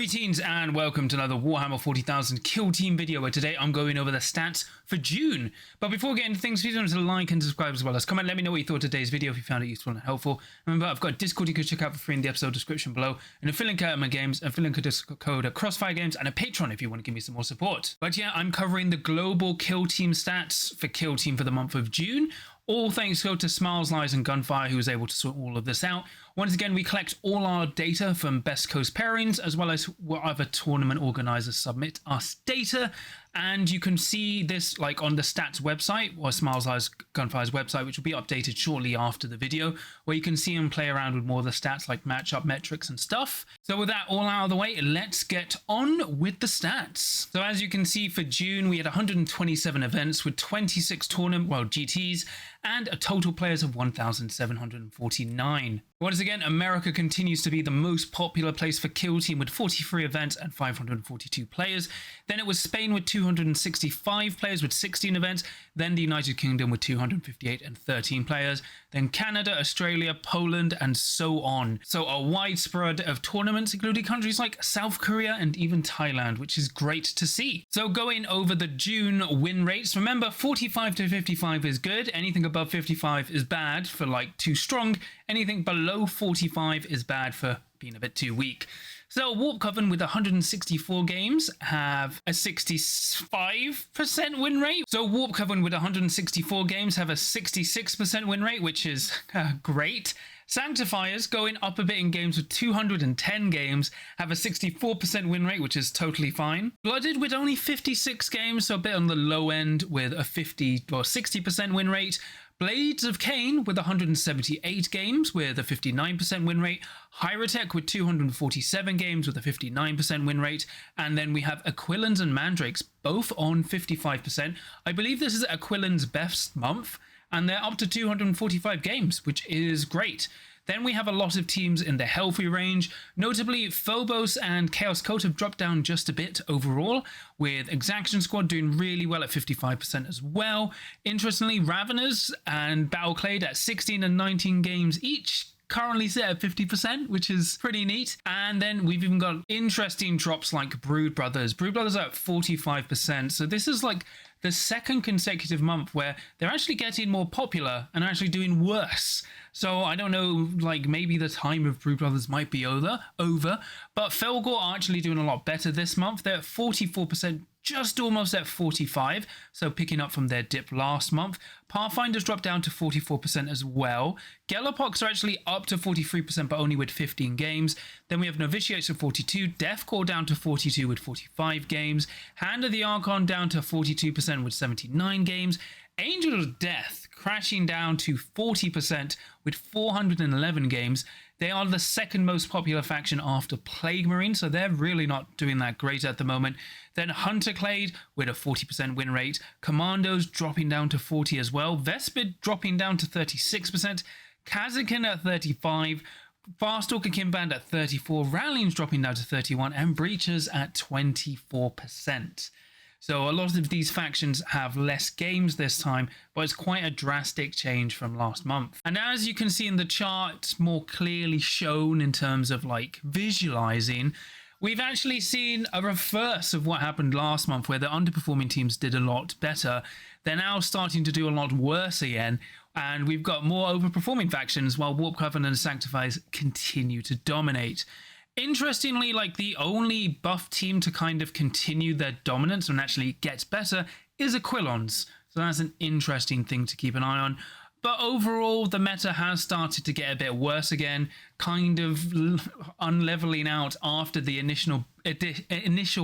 Greetings and welcome to another Warhammer 40,000 kill team video, where today I'm going over the stats for June. But before getting into things, please remember to like and subscribe as well as comment. Let me know what you thought of today's video if you found it useful and helpful. Remember, I've got a Discord you can check out for free in the episode description below, an affiliate code at my games, an affiliate code at Crossfire Games, and a Patreon if you want to give me some more support. But yeah, I'm covering the global kill team stats for kill team for the month of June. All thanks go to Smiles, Lies and Gunfire, who was able to sort all of this out. Once again, we collect all our data from Best Coast pairings, as well as whatever tournament organizers submit us data. And you can see this like on the stats website, or Smiles, Lies, Gunfire's website, which will be updated shortly after the video, where you can see and play around with more of the stats like matchup metrics and stuff. So with that all out of the way, let's get on with the stats. So as you can see, for June, we had 127 events with 26 GTs, and a total players of 1,749. Once again, America continues to be the most popular place for kill team with 43 events and 542 players. Then it was Spain with 265 players with 16 events. Then the United Kingdom with 258 and 13 players. Then Canada, Australia, Poland, and so on. So a wide spread of tournaments, including countries like South Korea and even Thailand, which is great to see. So going over the June win rates, remember 45 to 55 is good. Anything above 55 is bad for like too strong. Anything below 45 is bad for being a bit too weak. So Warp Coven with 164 games have a 65% win rate. So Warp Coven with 164 games have a 66% win rate, which is great. Sanctifiers, going up a bit in games with 210 games, have a 64% win rate, which is totally fine. Blooded with only 56 games, so a bit on the low end with a 50 or 60% win rate. Blades of Cain with 178 games with a 59% win rate. Hyrotech with 247 games with a 59% win rate. And then we have Aquilans and Mandrakes both on 55%. I believe this is Aquilans' best month, and they're up to 245 games, which is great. Then we have a lot of teams in the healthy range. Notably, Phobos and Chaos Cult have dropped down just a bit overall, with Exaction Squad doing really well at 55% as well. Interestingly, Raveners and Battleclade at 16 and 19 games each currently set at 50%, which is pretty neat. And then we've even got interesting drops like Brood Brothers. Brood Brothers are at 45%. So this is like the second consecutive month where they're actually getting more popular and actually doing worse. So I don't know, like maybe the time of Brood Brothers might be over, but Felgor are actually doing a lot better this month. They're at 44%, just almost at 45, so picking up from their dip last month. Pathfinders dropped down to 44% as well. Gelapox are actually up to 43%, but only with 15 games. Then we have Novitiates at 42, Deathcore down to 42 with 45 games, Hand of the Archon down to 42% with 79 games, Angel of Death crashing down to 40% with 411 games. They are the second most popular faction after Plague Marine, so they're really not doing that great at the moment. Then Hunterclade with a 40% win rate. Commandos dropping down to 40 as well. Vespid dropping down to 36%. Kazakin at 35%. Farstalker Kimband at 34%. Rallying's dropping down to 31%. And Breachers at 24%. So a lot of these factions have less games this time, but it's quite a drastic change from last month. And as you can see in the chart, more clearly shown in terms of like visualizing, we've actually seen a reverse of what happened last month, where the underperforming teams did a lot better. They're now starting to do a lot worse again, and we've got more overperforming factions while Warp Coven and Sanctifiers continue to dominate. Interestingly, like the only buff team to kind of continue their dominance and actually get better is Aquilons. So that's an interesting thing to keep an eye on. But overall, the meta has started to get a bit worse again, kind of unleveling out after the initial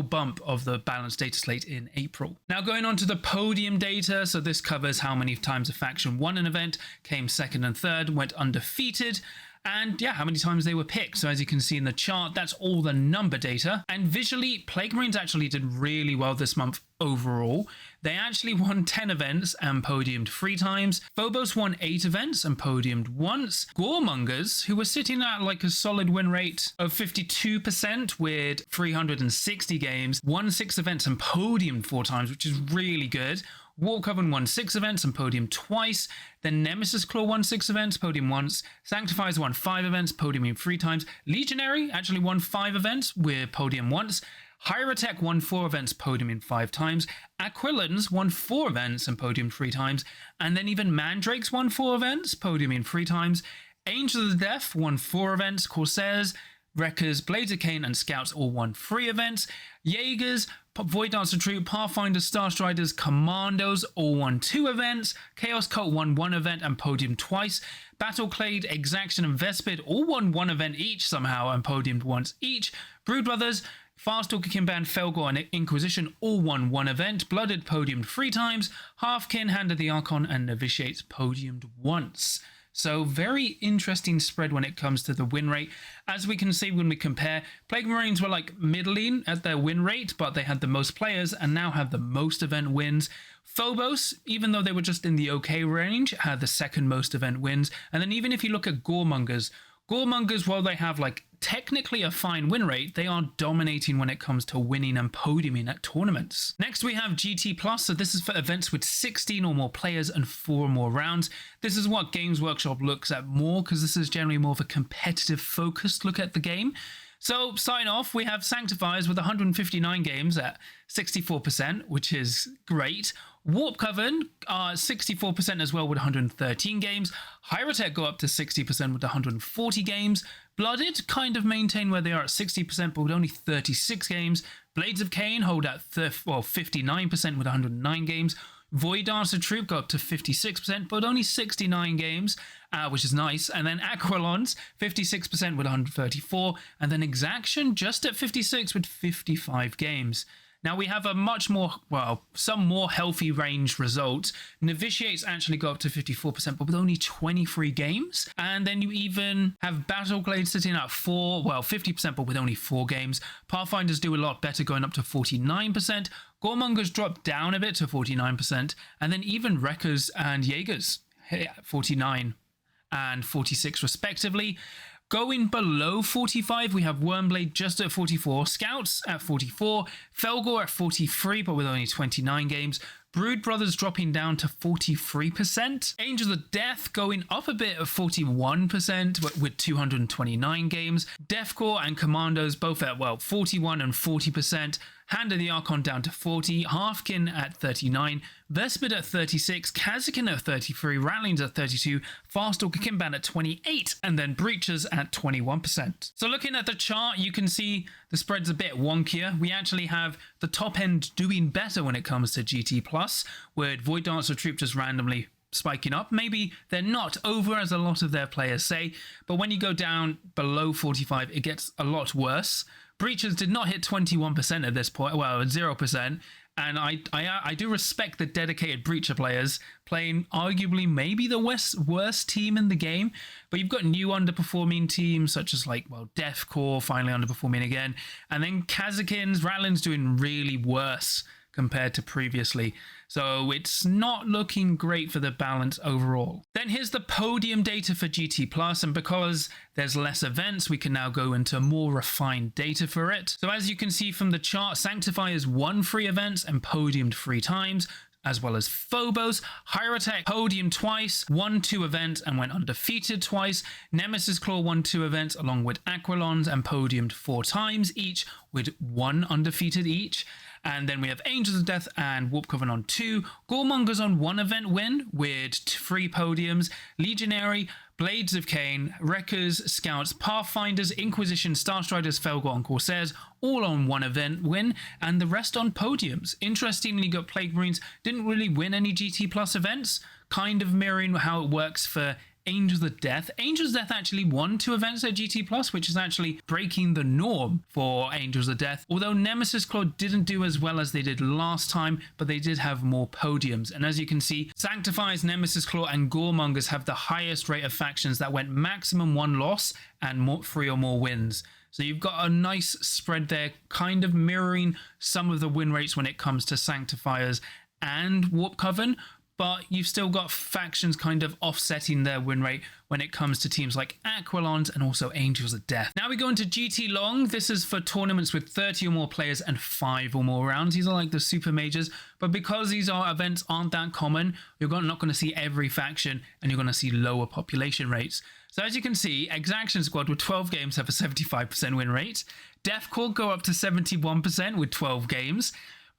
bump of the Balance Dataslate in April. Now going on to the Podium Data, so this covers how many times a faction won an event, came second and third, went undefeated, and yeah, how many times they were picked. So as you can see in the chart, that's all the number data. And visually, Plague Marines actually did really well this month overall. They actually won 10 events and podiumed 3 times. Phobos won 8 events and podiumed once. Goremongers, who were sitting at like a solid win rate of 52% with 360 games, won 6 events and podiumed 4 times, which is really good. Warp Coven won 6 events and podium twice. Then Nemesis Claw won 6 events, podium once. Sanctifiers won 5 events, podium 3 times. Legionary actually won 5 events with podium once. Hierotek won 4 events, podium 5 times. Aquilans won 4 events and podium 3 times. And then even Mandrakes won 4 events, podium 3 times. Angels of the Death won 4 events. Corsairs, Wreckers, Blades of Cain, and Scouts all won 3 events. Jaegers, Void Dancer Troop, Pathfinders, Starstriders, Commandos all won 2 events. Chaos Cult won 1 event and podium twice. Battleclade, Exaction, and Vespid all won 1 event each somehow and podiumed once each. Brood Brothers, Farstalker, Kimban, Felgor, and Inquisition all won 1 event. Blooded podiumed 3 times. Halfkin, Hand of the Archon, and Novitiates podiumed once. So very interesting spread when it comes to the win rate. As we can see when we compare, Plague Marines were like middling at their win rate, but they had the most players and now have the most event wins. Phobos, even though they were just in the okay range, had the second most event wins. And then even if you look at Goremongers, while they have like technically a fine win rate, they are dominating when it comes to winning and podiuming at tournaments. Next we have GT Plus, so this is for events with 16 or more players and 4 or more rounds. This is what Games Workshop looks at more because this is generally more of a competitive focused look at the game. So starting off, we have Sanctifiers with 159 games at 64%, which is great. Warp Coven are 64% as well with 113 games. Hierotek go up to 60% with 140 games. Blooded kind of maintain where they are at 60% but with only 36 games. Blades of Cain hold at 59% with 109 games. Void Dancer Troop go up to 56% but only 69 games, which is nice. And then Aquilons 56% with 134, and then Exaction just at 56 with 55 games. Now we have a much more, some more healthy range results. Novitiates actually go up to 54%, but with only 23 games. And then you even have Battleclade sitting at 50%, but with only 4 games. Pathfinders do a lot better, going up to 49%. Goremongers drop down a bit to 49%. And then even Wreckers and Jaegers hit 49 and 46 respectively. Going below 45, we have Wormblade just at 44, Scouts at 44, Felgor at 43, but with only 29 games. Brood Brothers dropping down to 43%. Angels of Death going up a bit of 41% with 229 games. Deathcore and Commandos both at, 41 and 40%. Hand of the Archon down to 40, Halfkin at 39, Vespid at 36, Kazakin at 33, Rattlings at 32, Farstalker Kimban at 28, and then Breachers at 21%. So looking at the chart, you can see the spread's a bit wonkier. We actually have the top end doing better when it comes to GT Plus, with Void Dancer Troop just randomly spiking up. Maybe they're not over as a lot of their players say, but when you go down below 45, it gets a lot worse. Breachers did not hit 21% at this point, 0%, and I do respect the dedicated Breacher players playing arguably maybe the worst team in the game, but you've got new underperforming teams such as Deathcore finally underperforming again, and then Kazakins, Rattlins doing really worse compared to previously. So it's not looking great for the balance overall. Then here's the podium data for GT Plus, and because there's less events, we can now go into more refined data for it. So as you can see from the chart, Sanctifiers won 3 events and podiumed 3 times, as well as Phobos. Hierotek podiumed twice, won 2 events and went undefeated twice. Nemesis Claw won 2 events along with Aquilons and podiumed 4 times each, with 1 undefeated each. And then we have Angels of Death and Warp Coven on 2. Goremongers on 1 event win with 3 podiums. Legionary, Blades of Cain, Wreckers, Scouts, Pathfinders, Inquisition, Starstriders, Felgor, and Corsairs all on 1 event win, and the rest on podiums. Interestingly, you got Plague Marines didn't really win any GT Plus events, kind of mirroring how it works for Angels of Death. Angels of Death actually won 2 events at GT Plus, which is actually breaking the norm for Angels of Death. Although Nemesis Claw didn't do as well as they did last time, but they did have more podiums. And as you can see, Sanctifiers, Nemesis Claw, and Goremongers have the highest rate of factions that went maximum 1 loss and 3 or more wins. So you've got a nice spread there, kind of mirroring some of the win rates when it comes to Sanctifiers and Warp Coven. but you've still got factions kind of offsetting their win rate when it comes to teams like Aquilons and also Angels of Death. Now we go into GT Long. This is for tournaments with 30 or more players and 5 or more rounds. These are like the super majors, but because these events aren't that common, you're not going to see every faction and you're going to see lower population rates. So as you can see, Exaction Squad with 12 games have a 75% win rate. Death Corps go up to 71% with 12 games.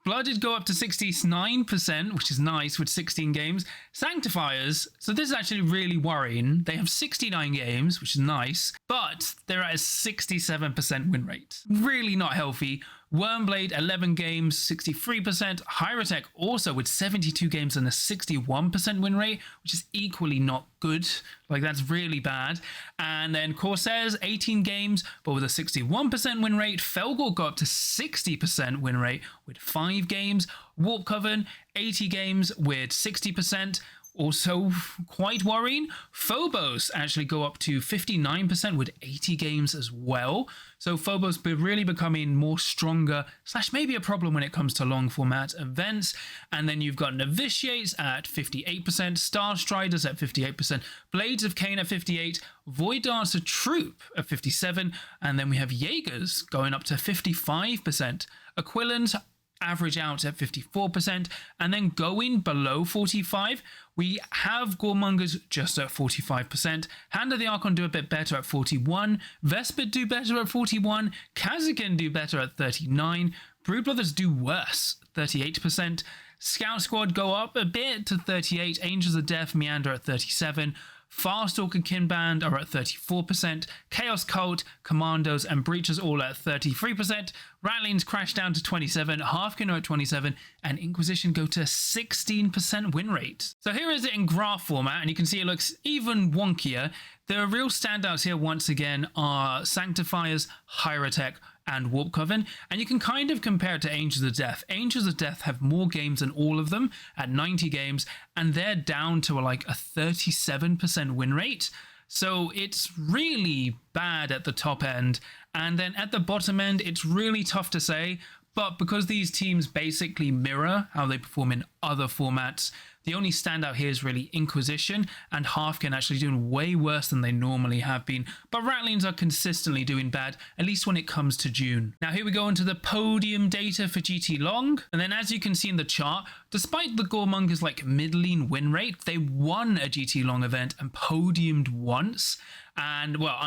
Blooded go up to 69%, which is nice, with 16 games. Sanctifiers, so this is actually really worrying. They have 69 games, which is nice, but they're at a 67% win rate. Really not healthy. Wormblade, 11 games, 63%. Hyrotech also with 72 games and a 61% win rate, which is equally not good. Like, that's really bad. And then Corsairs, 18 games, but with a 61% win rate. Felgor got up to 60% win rate with 5 games. Warp Coven, 80 games with 60%. Also quite worrying. Phobos actually go up to 59% with 80 games as well. So Phobos really becoming more stronger / maybe a problem when it comes to long format events. And then you've got Novitiates at 58%, Star Striders at 58%, Blades of Cain at 58%, Void Dancer Troop at 57%, and then we have Jaegers going up to 55%. Aquilans average out at 54%, and then going below 45, we have Goremongers just at 45%. Hand of the Archon do a bit better at 41%. Vespid do better at 41%. Kazakin do better at 39%. Brood Brothers do worse, 38%. Scout Squad go up a bit to 38%. Angels of Death meander at 37%. Farstalker Kinband are at 34%, Chaos Cult, Commandos and Breachers all at 33%, Ratlings crash down to 27%, Halfkin are at 27%, and Inquisition go to 16% win rate. So here is it in graph format, and you can see it looks even wonkier. The real standouts here once again are Sanctifiers, Hyrotech, and Warp Coven, and you can kind of compare it to Angels of Death. Angels of Death have more games than all of them at 90 games, and they're down to like a 37% win rate. So it's really bad at the top end, and then at the bottom end, it's really tough to say. But because these teams basically mirror how they perform in other formats, the only standout here is really Inquisition, and Halfkin actually doing way worse than they normally have been. But Ratlings are consistently doing bad, at least when it comes to June. Now here we go into the podium data for GT Long. And then as you can see in the chart, despite the Goremongers like middling win rate, they won a GT Long event and podiumed once. And, well,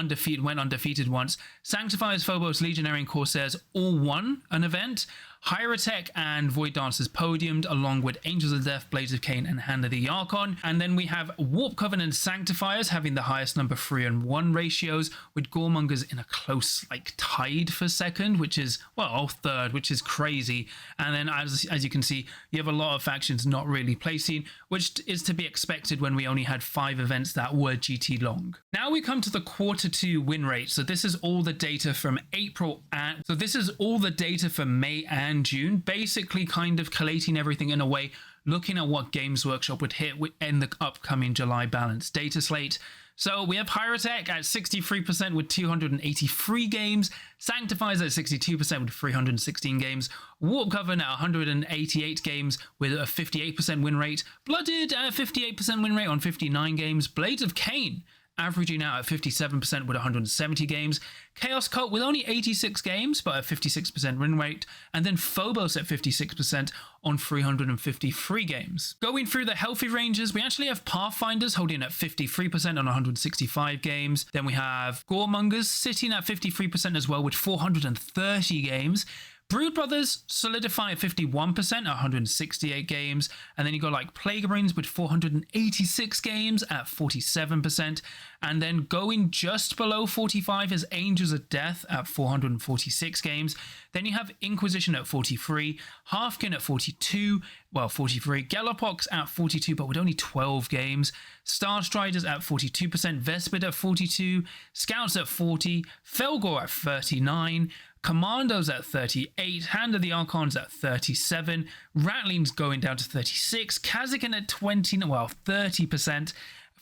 went undefeated once. Sanctifiers, Phobos, Legionary, and Corsairs all won an event. Hyrotech and Void Dancers podiumed, along with Angels of Death, Blades of Cain, and Hand of the Archon. And then we have Warp Coven and Sanctifiers having the highest number 3 and 1 ratios, with Goremongers in a close, like, tied for second, which is, well, third, which is crazy. And then, as you can see, you have a lot of factions not really placing, which is to be expected when we only had 5 events that were GT Long. Now we come to the Q2 win rate. So this is all the data from April and so this is all the data for May and June, basically kind of collating everything in a way, looking at what Games Workshop would hit in the upcoming July Balance Dataslate. So we have Hyrotech at 63% with 283 games, Sanctifiers at 62% with 316 games, Warp Coven at 188 games with a 58% win rate, Blooded at a 58% win rate on 59 games, Blades of Cain averaging out at 57% with 170 games, Chaos Cult with only 86 games but a 56% win rate, and then Phobos at 56% on 353 games. Going through the healthy ranges, we actually have Pathfinders holding at 53% on 165 games. Then we have Goremongers sitting at 53% as well with 430 games. Brood Brothers solidify at 51% at 168 games, and then you got like Plague Marines with 486 games at 47%, and then going just below 45 is Angels of Death at 446 games. Then you have Inquisition at 43, Halfkin at 42, well 43, Galloppox at 42 but with only 12 games, Star Striders at 42%, Vespid at 42, Scouts at 40, Felgor at 39, Commandos at 38, Hand of the Archons at 37, Ratlings going down to 36, Kazakin at 30%,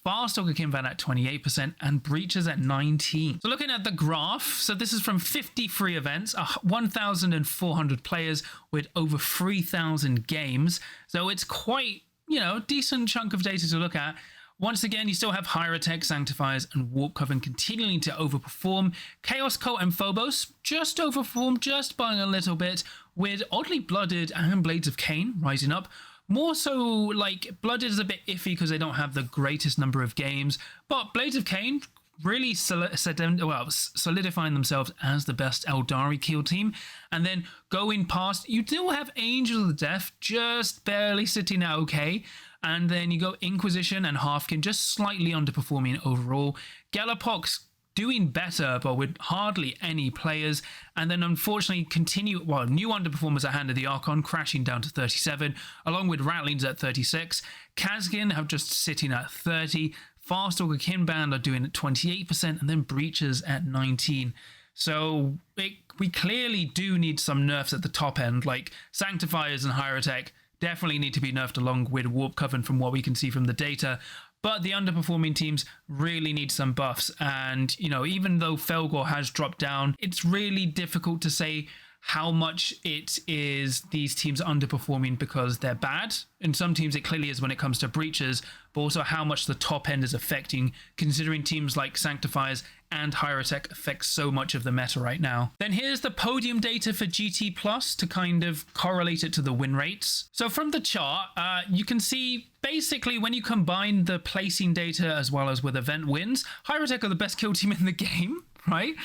Farstalker Kinvan at 28%, and Breachers at 19%. So looking at the graph, so this is from 53 events, 1,400 players with over 3,000 games. So it's quite decent chunk of data to look at. Once again, you still have Hierotek, Sanctifiers, and Warp Coven continuing to overperform. Chaos Cult and Phobos just overperform, just by a little bit, with Oddly Blooded and Blades of Cain rising up. More so, like, Blooded is a bit iffy because they don't have the greatest number of games, but Blades of Cain really solidifying themselves as the best Eldari kill team. And then going past, you do have Angel of the Death just barely sitting at okay. And then you go Inquisition and Halfkin just slightly underperforming overall. Galapox doing better, but with hardly any players. And then unfortunately new underperformers at Hand of the Archon crashing down to 37, along with Rattlings at 36. Kazgin have just sitting at 30. Farstalker Kinband are doing at 28%, and then Breaches at 19. So we clearly do need some nerfs at the top end, like Sanctifiers and Hierotek definitely need to be nerfed along with Warp Coven from what we can see from the data. But the underperforming teams really need some buffs. And, even though Felgor has dropped down, it's really difficult to say how much it is these teams underperforming because they're bad. In some teams, it clearly is when it comes to Breaches, but also how much the top end is affecting, considering teams like Sanctifiers and Hierotek affect so much of the meta right now. Then here's the podium data for GT Plus to kind of correlate it to the win rates. So from the chart, you can see basically when you combine the placing data as well as with event wins, Hierotek are the best kill team in the game, right?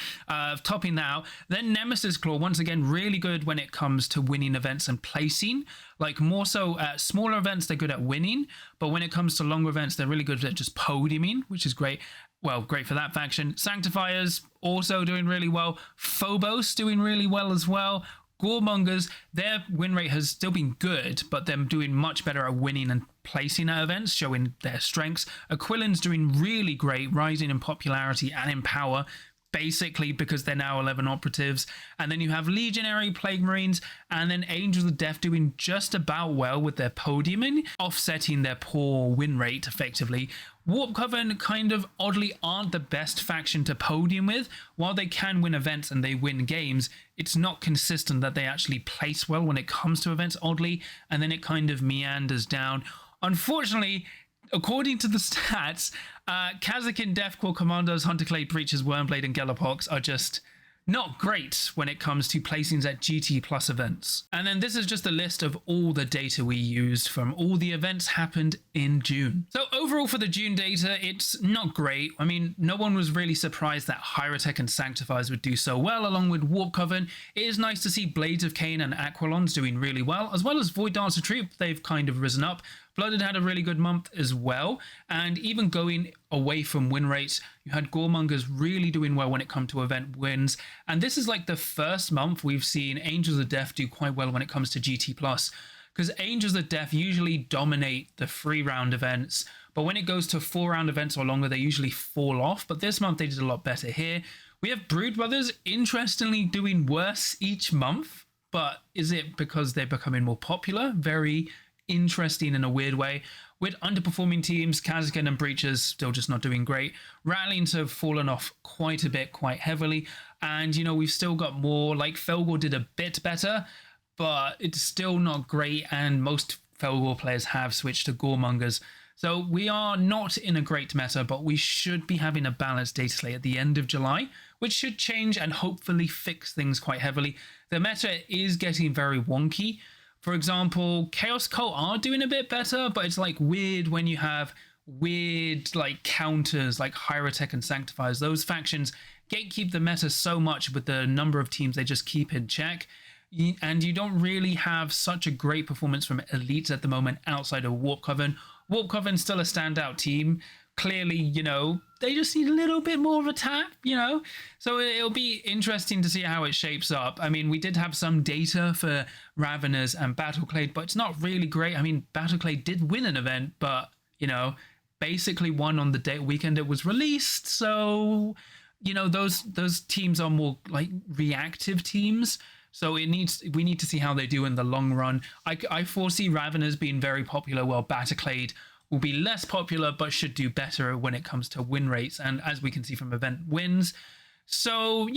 Topping that out. Then Nemesis Claw, once again, really good when it comes to winning events and placing. Like more so at smaller events, they're good at winning. But when it comes to longer events, they're really good at just podiuming, which is great. Well, great for that faction. Sanctifiers also doing really well. Phobos doing really well as well. Goremongers, their win rate has still been good, but them doing much better at winning and placing at events, showing their strengths. Aquilon's doing really great, rising in popularity and in power, basically because they're now 11 operatives. And then you have Legionary, Plague Marines, and then Angels of Death doing just about well with their podiuming, offsetting their poor win rate effectively. Warp Coven kind of oddly aren't the best faction to podium with. While they can win events and they win games, it's not consistent that they actually place well when it comes to events, oddly, and then it kind of meanders down. Unfortunately, according to the stats, Kazakin, Deathclaw, Commandos, Hunterclade, Breaches, Wormblade, and Galapox are just not great when it comes to placings at GT Plus events. And then this is just a list of all the data we used from all the events happened in June. So overall for the June data, it's not great. I mean, no one was really surprised that Hierotek and Sanctifiers would do so well along with Warp Coven. It is nice to see Blades of Cain and Aquilons doing really well, as well as Void Dancer Troop. They've kind of risen up. Blooded had a really good month as well, and even going away from win rates, you had Goremongers really doing well when it comes to event wins, and this is like the first month we've seen Angels of Death do quite well when it comes to GT+, because Angels of Death usually dominate the 3-round events, but when it goes to 4-round events or longer, they usually fall off, but this month they did a lot better here. We have Brood Brothers, interestingly, doing worse each month, but is it because they're becoming more popular? Very interesting in a weird way. With underperforming teams, Kazakin and Breaches still just not doing great. Rattlings have fallen off quite a bit, quite heavily. And, we've still got more, like Felgor did a bit better, but it's still not great. And most Felgor players have switched to Goremongers. So we are not in a great meta, but we should be having a balanced data slate at the end of July, which should change and hopefully fix things quite heavily. The meta is getting very wonky. For example, Chaos Cult are doing a bit better, but it's like weird when you have weird like counters like Hierotek and Sanctifiers. Those factions gatekeep the meta so much with the number of teams they just keep in check. And you don't really have such a great performance from elites at the moment outside of Warp Coven. Warp Coven's still a standout team. Clearly, they just need a little bit more of a tap, So it'll be interesting to see how it shapes up. I mean, we did have some data for Raveners and Battleclade, but it's not really great. I mean, Battleclade did win an event, but, basically won on the weekend it was released. So, those teams are more like reactive teams. So we need to see how they do in the long run. I foresee Raveners being very popular, while Battleclade will be less popular, but should do better when it comes to win rates. And as we can see from event wins. So,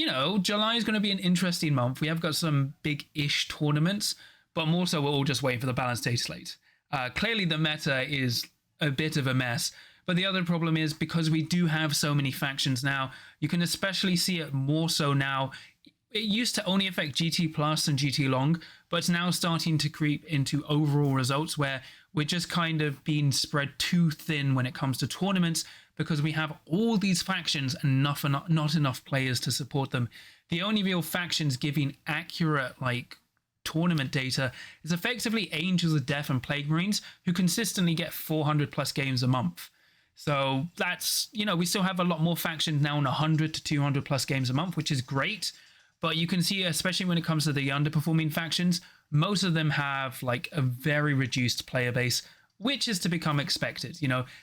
July is going to be an interesting month. We have got some big-ish tournaments, but more so we're all just waiting for the balanced data slate. Clearly the meta is a bit of a mess. But the other problem is because we do have so many factions now, you can especially see it more so now. It used to only affect GT Plus and GT Long, but it's now starting to creep into overall results where we're just kind of being spread too thin when it comes to tournaments because we have all these factions and not enough players to support them. The only real factions giving accurate tournament data is effectively Angels of Death and Plague Marines, who consistently get 400 plus games a month. So that's, we still have a lot more factions now on 100 to 200 plus games a month, which is great. But you can see, especially when it comes to the underperforming factions, most of them have a very reduced player base, which is to become expected.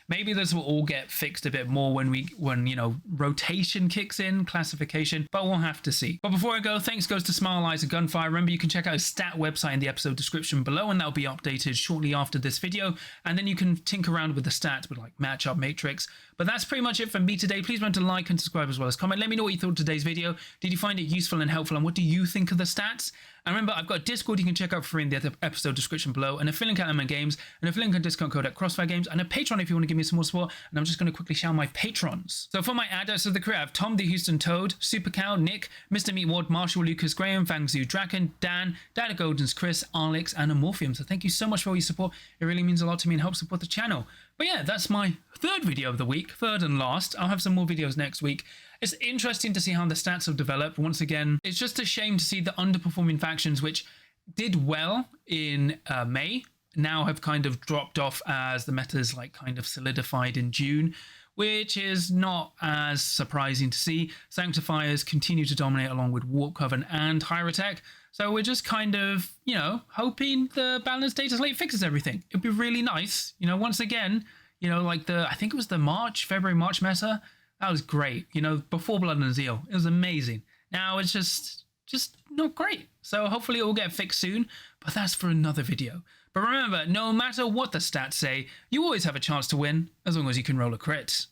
Maybe this will all get fixed a bit more when rotation kicks in, classification, but we'll have to see. But before I go, thanks goes to Smile Eyes and Gunfire. Remember, you can check out his stat website in the episode description below, and that'll be updated shortly after this video. And then you can tinker around with the stats with matchup matrix. But that's pretty much it from me today. Please remember to like and subscribe as well as comment. Let me know what you thought of today's video. Did you find it useful and helpful? And what do you think of the stats? And remember, I've got a Discord you can check out for free in the episode description below, and a affiliate link at Element Games, and a affiliate link and discount code at Crossfire Games, and a Patreon if you want to give me some more support. And I'm just going to quickly shout my patrons. So for my adults of the career, I have Tom the Houston Toad, Super Cow, Nick, Mr. Meatwad, Marshall, Lucas, Graham, Fangzoo, Draken, Dan, Dada Goldens, Chris, Alex, and Amorphium. So thank you so much for all your support. It really means a lot to me and helps support the channel. But yeah, that's my third video of the week, third and last. I'll have some more videos next week. It's interesting to see how the stats have developed. Once again, it's just a shame to see the underperforming factions, which did well in May, now have kind of dropped off as the meta's kind of solidified in June, which is not as surprising to see. Sanctifiers continue to dominate along with Warp Coven and Hierotech. So we're just kind of, hoping the Balance Dataslate fixes everything. It'd be really nice, once again, I think it was the February-March meta. That was great, before Blood and Zeal. It was amazing. Now it's just not great. So hopefully it will get fixed soon, but that's for another video. But remember, no matter what the stats say, you always have a chance to win, as long as you can roll a crit.